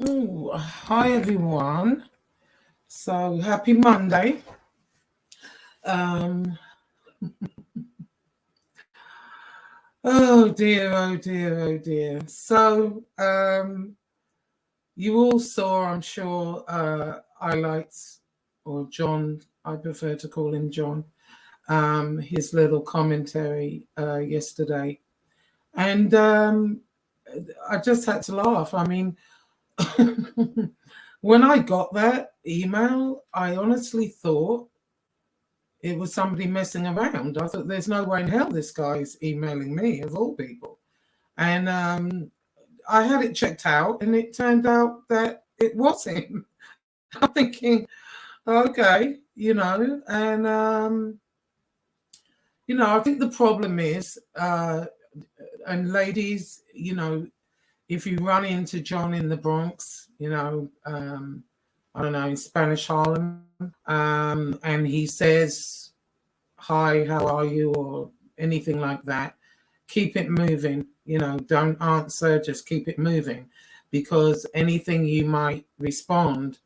Ooh, hi everyone. So happy Monday. Um, oh dear, oh dear, oh dear. So you all saw, I'm sure, highlights, or John, I prefer to call him John, his little commentary yesterday. And I just had to laugh. I mean, when I got that email, I honestly thought it was somebody messing around. I thought there's no way in hell this guy's emailing me, of all people. And I had it checked out, and it turned out that it was him. I'm thinking, okay, and I think the problem is, and ladies, if you run into John in the Bronx, I don't know, in Spanish Harlem, and he says, hi, how are you, or anything like that, keep it moving. Don't answer, just keep it moving, because anything you might respond,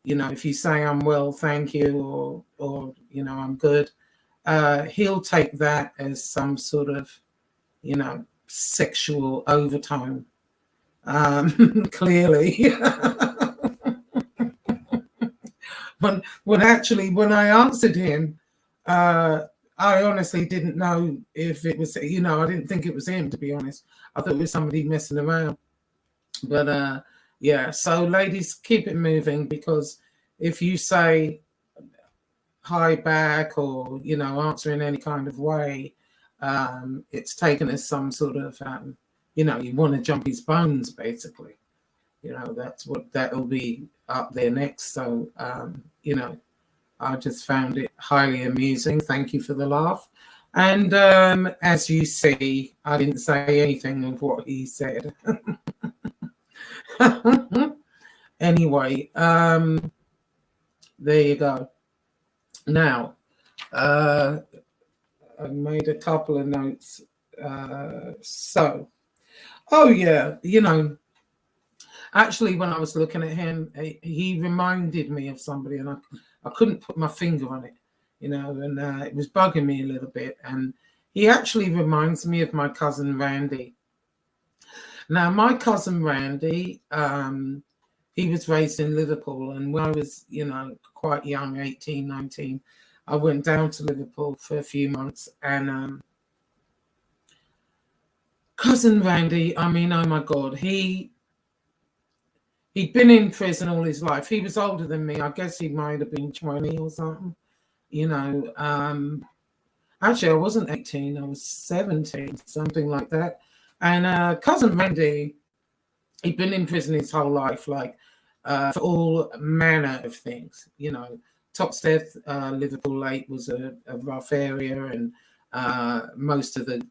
if you say I'm well, thank you, or I'm good, he'll take that as some sort of sexual overtone, clearly. when I answered him, uh, I honestly didn't know if it was, I didn't think it was him, to be honest. I thought it was somebody messing around. But yeah, so ladies, keep it moving, because if you say hi back, or, answer in any kind of way, it's taken as some sort of, you want to jump his bones, basically. That's what that'll be up there next. So, I just found it highly amusing. Thank you for the laugh. And as you see, I didn't say anything of what he said. Anyway, there you go. Now, I made a couple of notes. Oh yeah, actually, when I was looking at him, he reminded me of somebody, and I couldn't put my finger on it, and it was bugging me a little bit. And he actually reminds me of my cousin Randy. Now, my cousin Randy, he was raised in Liverpool, and when I was, quite young, 18, 19, I went down to Liverpool for a few months, and cousin Randy, I mean, oh my God, he'd been in prison all his life. He was older than me. I guess he might have been 20 or something. Actually, I wasn't 18. I was 17, something like that. And cousin Randy, he'd been in prison his whole life, like for all manner of things. Topstead, Liverpool Lake was a rough area, and most of the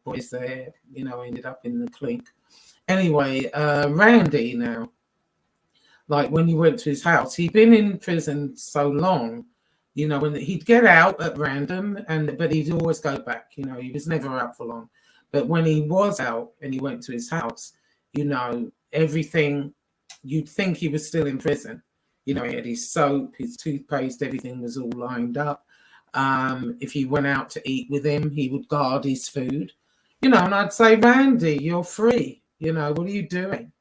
boys there, ended up in the clink. Anyway, Randy now, like when you went to his house, he'd been in prison so long, when he'd get out at random, but he'd always go back. He was never out for long. But when he was out and you went to his house, everything, you'd think he was still in prison. He had his soap, his toothpaste, everything was all lined up. If you went out to eat with him, he would guard his food. And I'd say, Randy, you're free. What are you doing?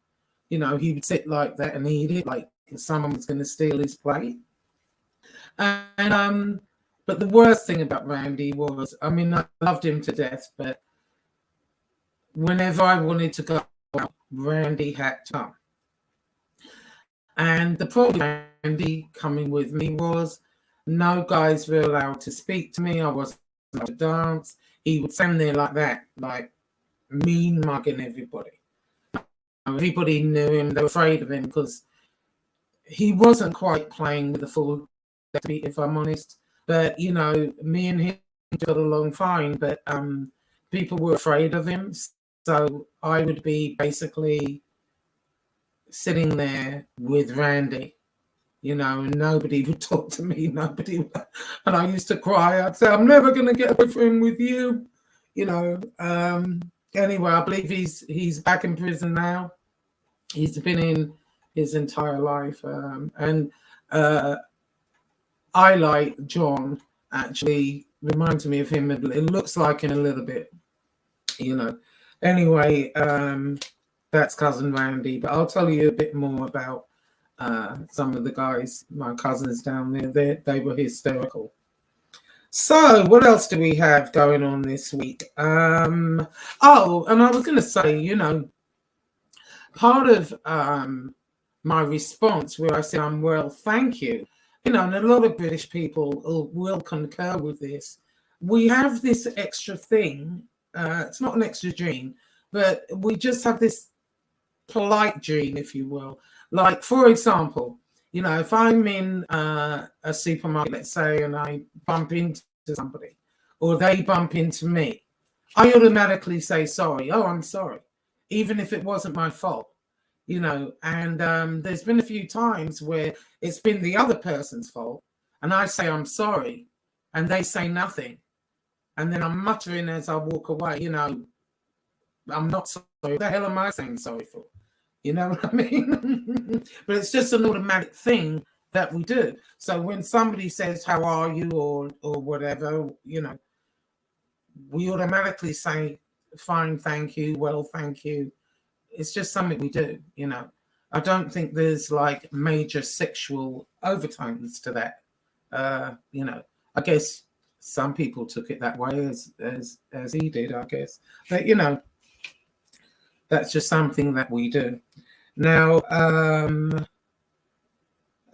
He would sit like that and eat it like someone was going to steal his plate. And but the worst thing about Randy was, I mean, I loved him to death, but whenever I wanted to go out, Randy had to come. And the problem with Randy coming with me was, no guys were allowed to speak to me. I wasn't allowed to dance. He would stand there like that, like mean mugging everybody. Everybody knew him. They were afraid of him because he wasn't quite playing with the full, if I'm honest. But, me and him got along fine, but people were afraid of him. So I would be basically sitting there with Randy, and nobody would talk to me. Nobody would, and I used to cry. I'd say, I'm never going to get a boyfriend with you. Anyway, I believe he's back in prison now. He's been in his entire life. And I like John, actually reminds me of him. It looks like him a little bit, you know. Anyway, that's Cousin Randy, but I'll tell you a bit more about some of the guys, my cousins down there. They were hysterical. So what else do we have going on this week? Oh, and I was going to say, you know, part of my response where I say I'm well, thank you, you know, and a lot of British people will concur with this. We have this extra thing. It's not an extra gene, but we just have this polite gene, if you will. Like, for example, you know, if I'm in a supermarket, let's say, and I bump into somebody or they bump into me, I automatically say sorry. Oh, I'm sorry, even if it wasn't my fault, you know. And there's been a few times where it's been the other person's fault and I say I'm sorry and they say nothing. And then I'm muttering as I walk away, you know, I'm not sorry. What the hell am I saying sorry for? You know what I mean? But it's just an automatic thing that we do. So when somebody says, how are you, or whatever, you know, we automatically say, fine, thank you, well, thank you. It's just something we do, you know. I don't think there's like major sexual overtones to that. You know, I guess some people took it that way as he did, I guess. But, you know, that's just something that we do. Now,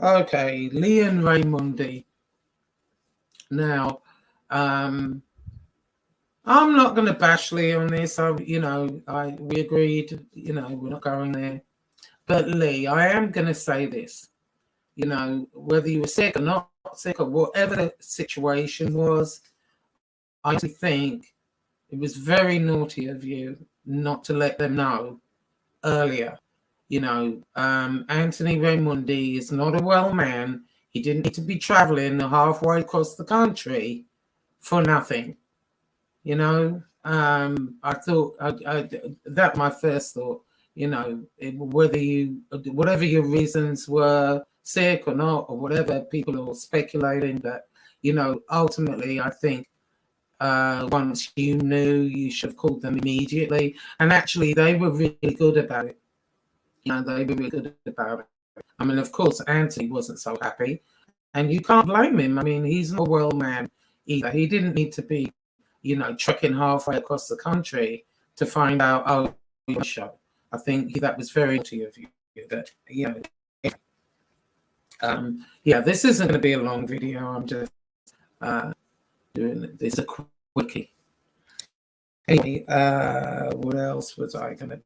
okay, Lee and Raymond. Now, I'm not going to bash Lee on this. We agreed, you know, we're not going there. But Lee, I am going to say this, you know, whether you were sick or not sick or whatever the situation was, I think it was very naughty of you not to let them know earlier. You know, Anthony Raimondi is not a well man. He didn't need to be traveling halfway across the country for nothing. You know, I thought that my first thought. You know, whatever your reasons were, sick or not, or whatever, people are speculating. But you know, ultimately, I think once you knew, you should have called them immediately. And actually, they were really good about it. You know, they were really good about it. I mean, of course, Anthony wasn't so happy, and you can't blame him. I mean, he's not a well man either. He didn't need to be, you know, trekking halfway across the country to find out, oh, show. I think that was very naughty of you. That, you know, yeah, this isn't going to be a long video. I'm just doing this a quickie. Anyway, what else was I going to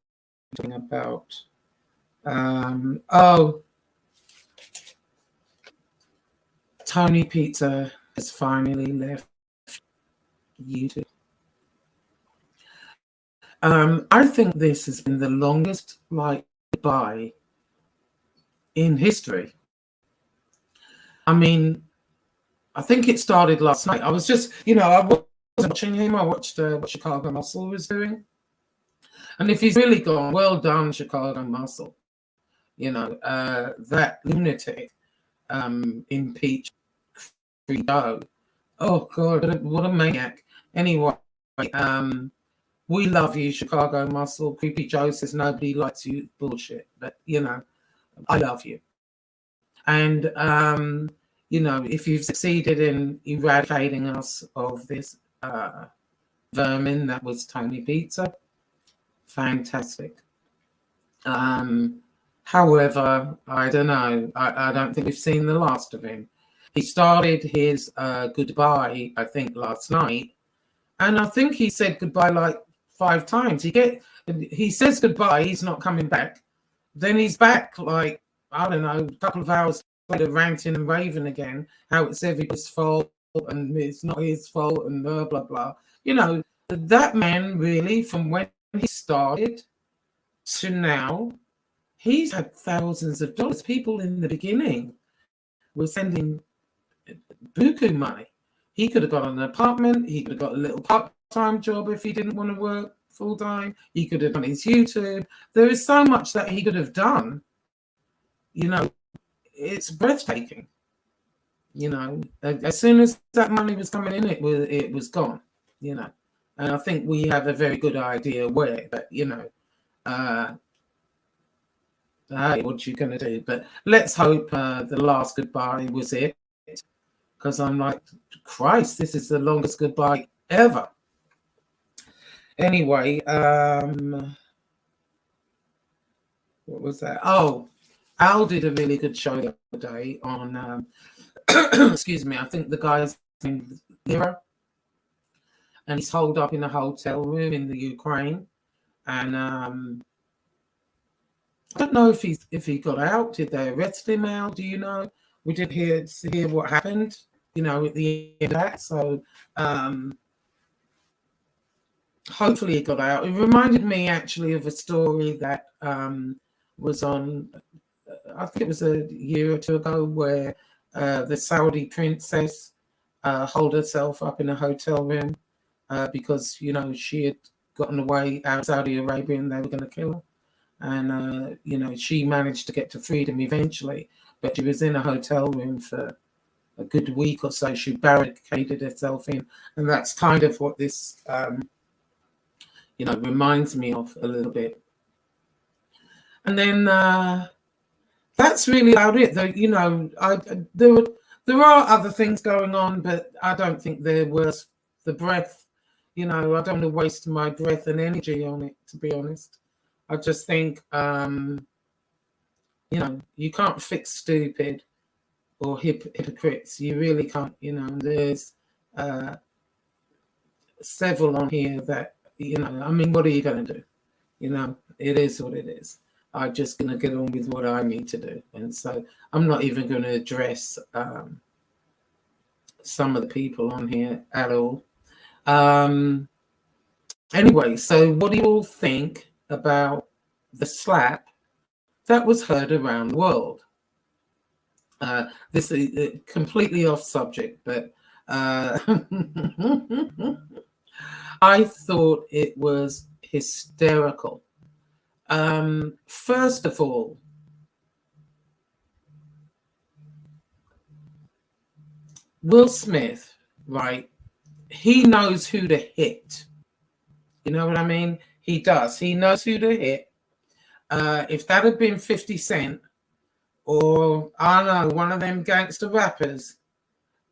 talk about? Oh, Tony Pizza has finally left YouTube. I think this has been the longest goodbye in history. I mean, I think it started last night. I was just, you know, I wasn't watching him. I watched what Chicago Muscle was doing. And if he's really gone, well done, Chicago Muscle. You know, that lunatic impeached Trudeau. Oh, God, what a maniac. Anyway, we love you, Chicago Muscle. Creepy Joe says nobody likes you. Bullshit. But, you know, I love you. And, you know, if you've succeeded in eradicating us of this vermin that was Tony Pizza, fantastic. However, I don't know. I don't think we've seen the last of him. He started his goodbye, I think, last night. And I think he said goodbye like 5 times. He says goodbye, he's not coming back. Then he's back like, I don't know, a couple of hours later, ranting and raving again, how it's everybody's fault and it's not his fault and blah, blah, blah. You know, that man really, from when he started to now, he's had thousands of dollars. People in the beginning were sending buku money. He could have got an apartment. He could have got a little part-time job if he didn't want to work full-time. He could have done his YouTube. There is so much that he could have done you know, it's breathtaking. You know, as soon as that money was coming in, it was gone. You know, and I think we have a very good idea where. But you know, hey, what you gonna do? But let's hope the last goodbye was it, because I'm like, Christ, this is the longest goodbye ever. Anyway, what was that? Oh, Al did a really good show the other day on. Excuse me, I think the guy's named Lira, and he's holed up in a hotel room in the Ukraine, and I don't know if he got out. Did they arrest him out? Do you know? We did hear what happened, you know, at the end of that. So hopefully he got out. It reminded me actually of a story that was on, I think it was a year or two ago, where the Saudi princess holed herself up in a hotel room because, you know, she had gotten away out of Saudi Arabia and they were going to kill her. And, you know, she managed to get to freedom eventually, but she was in a hotel room for a good week or so. She barricaded herself in. And that's kind of what this, you know, reminds me of a little bit. And then that's really about it. Though, you know, there are other things going on, but I don't think they're worth the breath. You know, I don't want to waste my breath and energy on it, to be honest. I just think, you know, you can't fix stupid or hypocrites. You really can't, you know. There's several on here that, you know, I mean, what are you going to do? You know, it is what it is. I'm just going to get on with what I need to do. And so I'm not even going to address some of the people on here at all. Anyway, so what do you all think about the slap that was heard around the world? This is completely off subject, but I thought it was hysterical. First of all, Will Smith, right? He knows who to hit. You know what I mean? He does. He knows who to hit. If that had been 50 Cent or, I don't know, one of them gangster rappers,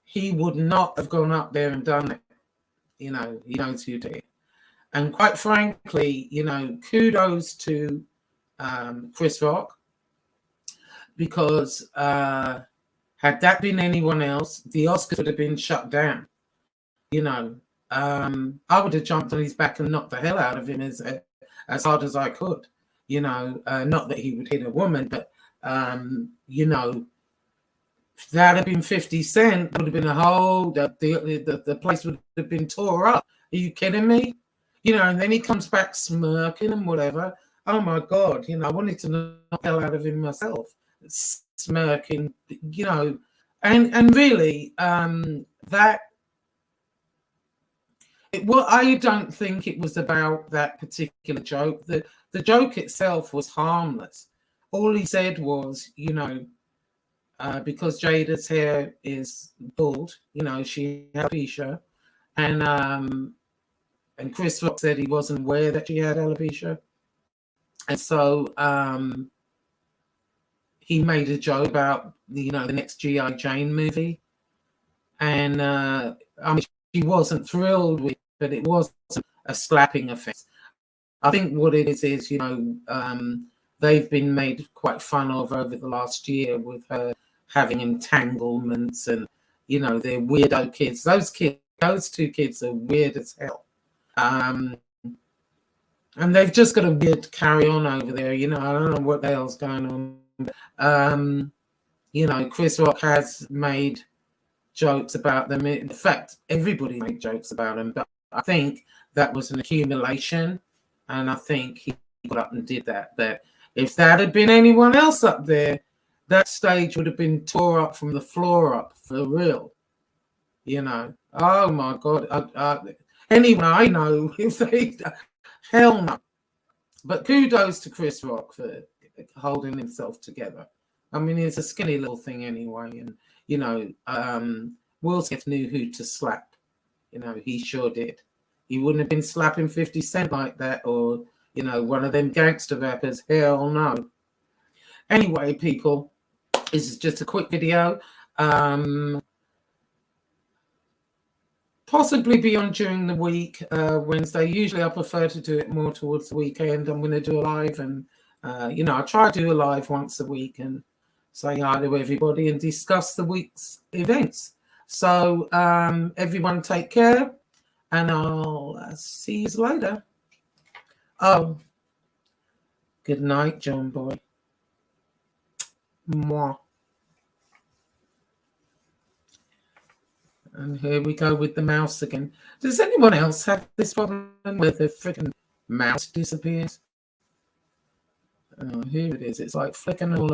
he would not have gone up there and done it. You know, he knows who to hit. And quite frankly, you know, kudos to Chris Rock, because had that been anyone else, the Oscars would have been shut down. You know, I would have jumped on his back and knocked the hell out of him as hard as I could. You know, not that he would hit a woman, but you know, if that had been 50 Cent, would have been a whole the place would have been tore up. Are you kidding me? You know, and then he comes back smirking and whatever. Oh my God, you know, I wanted to knock the hell out of him myself, smirking, you know, and really that. Well, I don't think it was about that particular joke. The joke itself was harmless. All he said was, you know, because Jada's hair is bald, you know, she had alopecia, and Chris Rock said he wasn't aware that she had alopecia, and so he made a joke about, you know, the next G.I. Jane movie, and I mean, she wasn't thrilled with. But it wasn't a slapping offence. I think what it is, you know, they've been made quite fun of over the last year with her having entanglements, and, you know, they're weirdo kids. Those two kids are weird as hell. And they've just got a weird carry on over there. You know, I don't know what the hell's going on. You know, Chris Rock has made jokes about them. In fact, everybody made jokes about them, but I think that was an accumulation, and I think he got up and did that. But if that had been anyone else up there, that stage would have been tore up from the floor up, for real. You know, oh my God. Anyone I know, if they, hell no. But kudos to Chris Rock for holding himself together. I mean, it's a skinny little thing anyway. And, you know, Will Smith knew who to slap. You know, he sure did. He wouldn't have been slapping 50 Cent like that, or, you know, one of them gangster rappers. Hell no. Anyway, people, this is just a quick video. Possibly be on during the week, Wednesday. Usually I prefer to do it more towards the weekend. I'm going to do a live, and, you know, I try to do a live once a week and say hi to everybody and discuss the week's events. So everyone take care, and I'll see you later. Oh, good night, John boy. Mwah. And here we go with the mouse again. Does anyone else have this problem where the freaking mouse disappears? Oh, here it is. It's like flicking all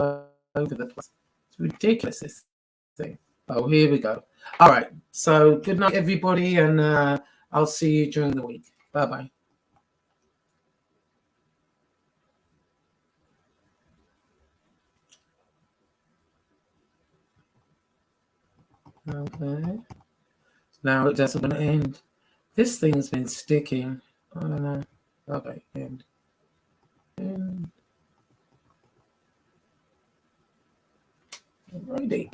over the place. It's ridiculous, this thing. Oh, here we go. All right. So good night, everybody, and I'll see you during the week. Bye-bye. Okay. Now it doesn't want to end. This thing's been sticking. I don't know. Okay, end. End. Alrighty.